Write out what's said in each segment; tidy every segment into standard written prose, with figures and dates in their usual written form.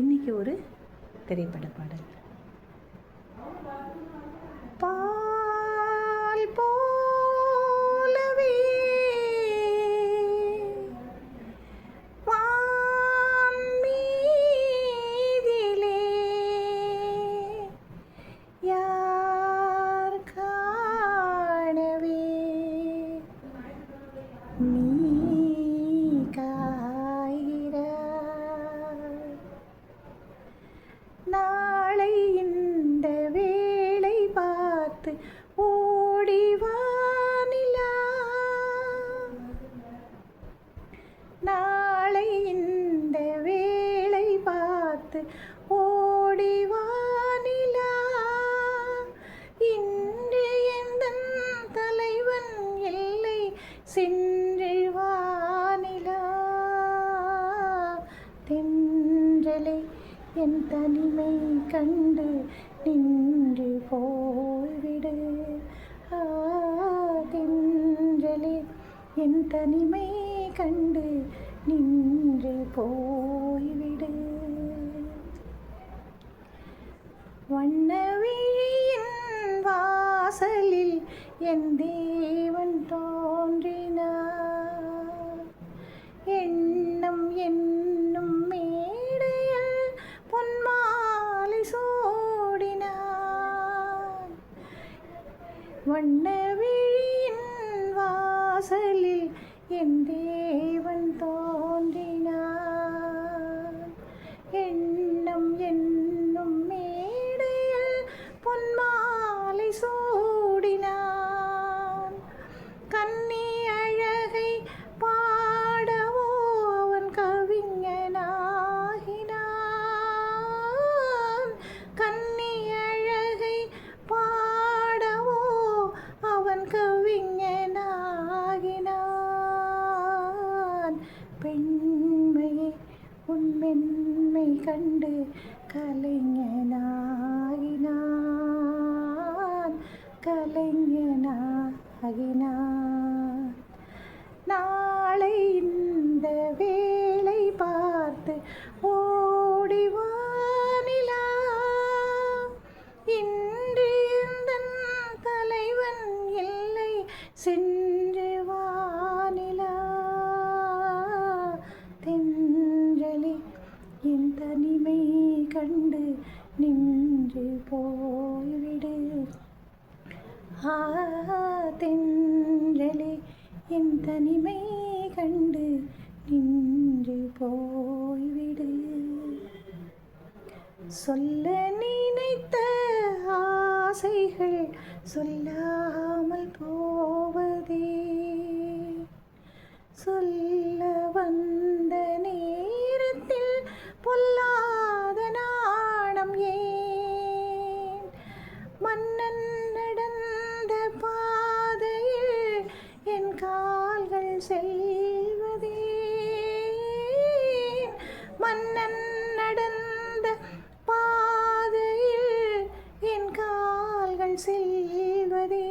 இன்றைக்கி ஒரு திரைப்பட பாடல். பால் போலவே வான்மீதிலே யார் காணவே நீ நாளை இந்த வேளை பார்த்து ஓடிவானிலா, நாளை இந்த வேளை பார்த்து ஓடிவானிலா, இன்று எந்தன் தலைவன் எல்லை சென்று வானிலா, தென்றலை என் தனிமை கண்டு நின்று போய்விடு, தென்றலே என் தனிமை கண்டு நின்று போய்விடு. வண்ணவிழியின் வாசலில் என் தேவன் தோன்றினார், எண்ணம் என்னும் மேடையில் பொன்மாலை சூடினான். வண்ணவிழியின் வாசலில் என் தேவன் தோன்றினான், எண்ணம் என்னும் மேடையில் பொன்மாலை சூடினான். கன்னி அழகை பாடவோ அவன் கவிஞனாகினான், கன்னி அழகை பாடவோ அவன் கவிஞனாகினான். பெண்மையே உன் மென்மை கண்டு கலைஞனாகினான், கலைஞனாகினான். நாளை இந்த வேளை பார்த்து ஓடிவானிலா, இன்று எந்தன் தலைவன் எல்லை சென்று வானிலா, தென்றலே என் தனிமை கண்டு நின்று போய்விடு, தென்றலே என் தனிமை கண்டு நின்று போய்விடு. சொல்ல நினைத்த ஆசைகள் சொல்லாமல் போவதே, சொல்ல வந்த நேரத்தில் பொல்லாத நாணம் ஏன், மன்னன் நடந்த பாதையில் என் கால்கள் செல்வதே, மன்னன் நடந்த பாதையில் என் கால்கள் செல்வதே,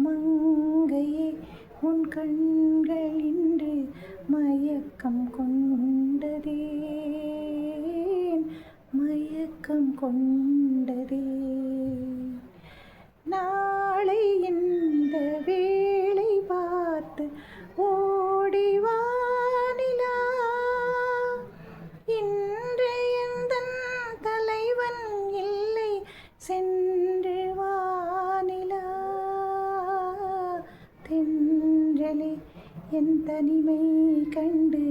மங்கையே உன் கண்கள் இன்று மயக்கம் கொண்டதே, மயக்கம் கொண்டதே. நாளை இந்த வேளை பார்த்து ஓடிவானிலா, இன்று எந்தன் தலைவன் இல்லை சென்று வானிலா, தென்றலே என் தனிமை கண்டு